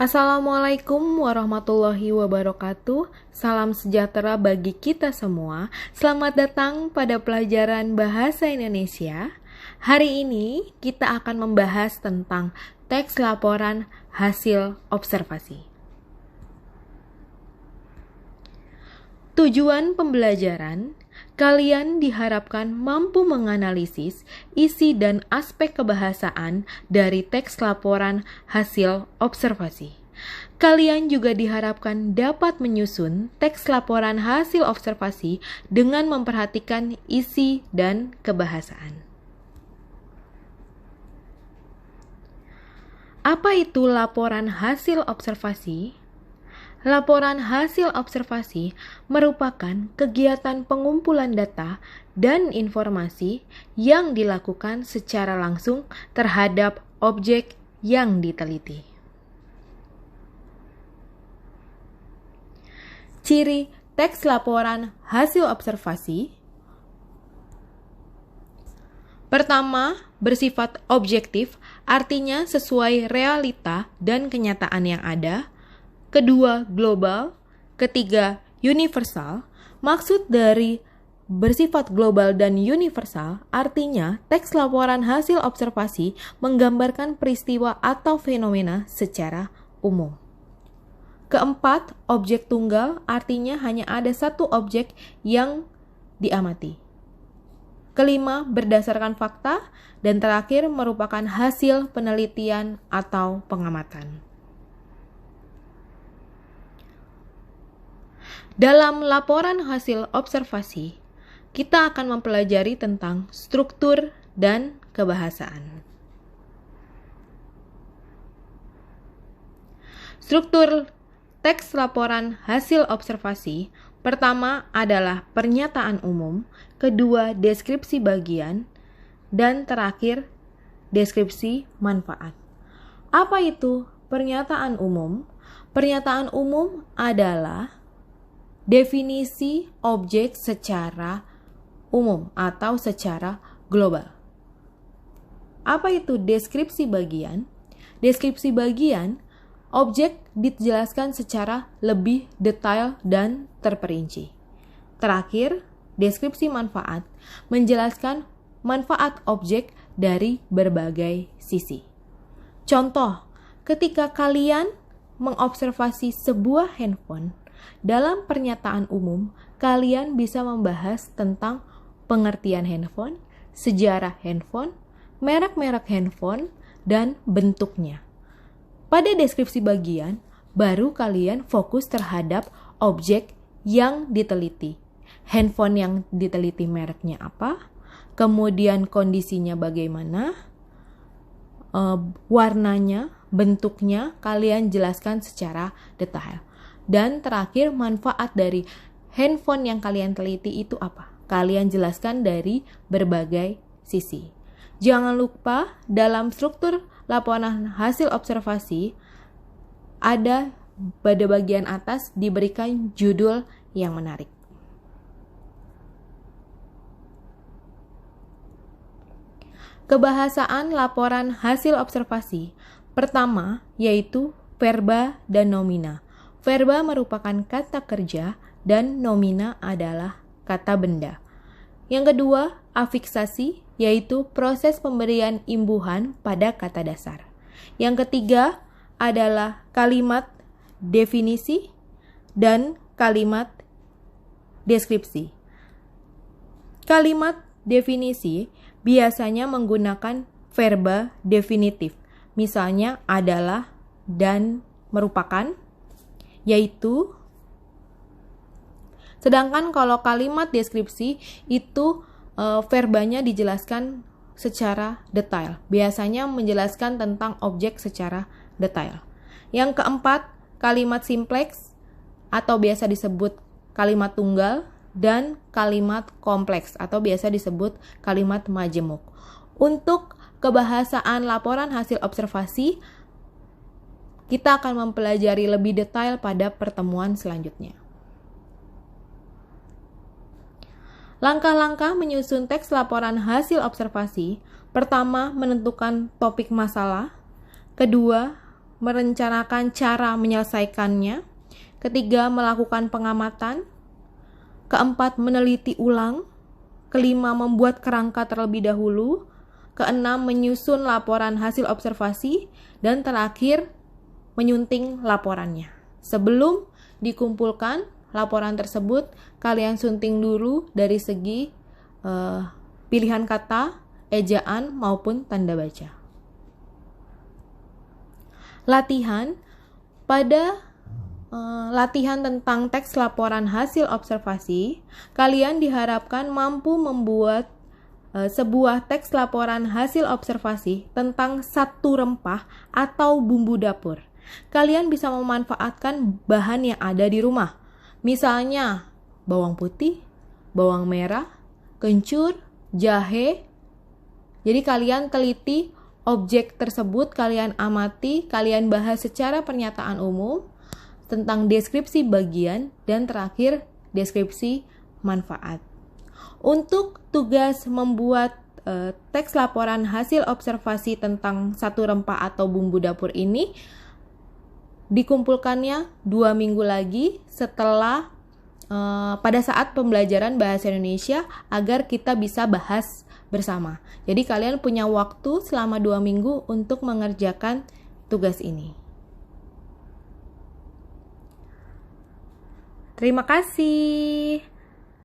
Assalamualaikum warahmatullahi wabarakatuh. Salam sejahtera bagi kita semua. Selamat datang pada pelajaran Bahasa Indonesia. Hari ini kita akan membahas tentang teks laporan hasil observasi. Tujuan pembelajaran, kalian diharapkan mampu menganalisis isi dan aspek kebahasaan dari teks laporan hasil observasi. Kalian juga diharapkan dapat menyusun teks laporan hasil observasi dengan memperhatikan isi dan kebahasaan. Apa itu laporan hasil observasi? Laporan hasil observasi merupakan kegiatan pengumpulan data dan informasi yang dilakukan secara langsung terhadap objek yang diteliti. Ciri teks laporan hasil observasi: pertama, bersifat objektif, artinya sesuai realita dan kenyataan yang ada. Kedua, global. Ketiga, universal. Maksud dari bersifat global dan universal artinya teks laporan hasil observasi menggambarkan peristiwa atau fenomena secara umum. Keempat, objek tunggal artinya hanya ada satu objek yang diamati. Kelima, berdasarkan fakta. Dan terakhir, merupakan hasil penelitian atau pengamatan. Dalam laporan hasil observasi, kita akan mempelajari tentang struktur dan kebahasaan. Struktur teks laporan hasil observasi pertama adalah pernyataan umum, kedua deskripsi bagian, dan terakhir deskripsi manfaat. Apa itu pernyataan umum? Pernyataan umum adalah definisi objek secara umum atau secara global. Apa itu deskripsi bagian? Deskripsi bagian, objek dijelaskan secara lebih detail dan terperinci. Terakhir, deskripsi manfaat menjelaskan manfaat objek dari berbagai sisi. Contoh, ketika kalian mengobservasi sebuah handphone, dalam pernyataan umum, kalian bisa membahas tentang pengertian handphone, sejarah handphone, merek-merek handphone, dan bentuknya. Pada deskripsi bagian, baru kalian fokus terhadap objek yang diteliti. Handphone yang diteliti mereknya apa, kemudian kondisinya bagaimana, warnanya, bentuknya, kalian jelaskan secara detail. Dan terakhir, manfaat dari handphone yang kalian teliti itu apa? Kalian jelaskan dari berbagai sisi. Jangan lupa dalam struktur laporan hasil observasi ada pada bagian atas diberikan judul yang menarik. Kebahasaan laporan hasil observasi pertama yaitu verba dan nomina. Verba merupakan kata kerja dan nomina adalah kata benda. Yang kedua, afiksasi, yaitu proses pemberian imbuhan pada kata dasar. Yang ketiga adalah kalimat definisi dan kalimat deskripsi. Kalimat definisi biasanya menggunakan verba definitif, misalnya adalah dan merupakan, yaitu. Sedangkan kalau kalimat deskripsi itu verbanya dijelaskan secara detail, biasanya menjelaskan tentang objek secara detail. Yang keempat, kalimat simpleks atau biasa disebut kalimat tunggal dan kalimat kompleks atau biasa disebut kalimat majemuk. Untuk kebahasaan laporan hasil observasi, kita akan mempelajari lebih detail pada pertemuan selanjutnya. Langkah-langkah menyusun teks laporan hasil observasi. Pertama, menentukan topik masalah. Kedua, merencanakan cara menyelesaikannya. Ketiga, melakukan pengamatan. Keempat, meneliti ulang. Kelima, membuat kerangka terlebih dahulu. Keenam, menyusun laporan hasil observasi. Dan terakhir, menyunting laporannya. Sebelum dikumpulkan laporan tersebut, kalian sunting dulu dari segi pilihan kata, ejaan, maupun tanda baca. Latihan. Pada latihan tentang teks laporan hasil observasi, kalian diharapkan mampu membuat sebuah teks laporan hasil observasi tentang satu rempah atau bumbu dapur. Kalian bisa memanfaatkan bahan yang ada di rumah. Misalnya, bawang putih, bawang merah, kencur, jahe. Jadi kalian teliti objek tersebut, kalian amati, kalian bahas secara pernyataan umum tentang deskripsi bagian, dan terakhir deskripsi manfaat. Untuk tugas membuat teks laporan hasil observasi tentang satu rempah atau bumbu dapur ini dikumpulkannya 2 minggu lagi setelah pada saat pembelajaran bahasa Indonesia agar kita bisa bahas bersama. Jadi kalian punya waktu selama 2 minggu untuk mengerjakan tugas ini. Terima kasih.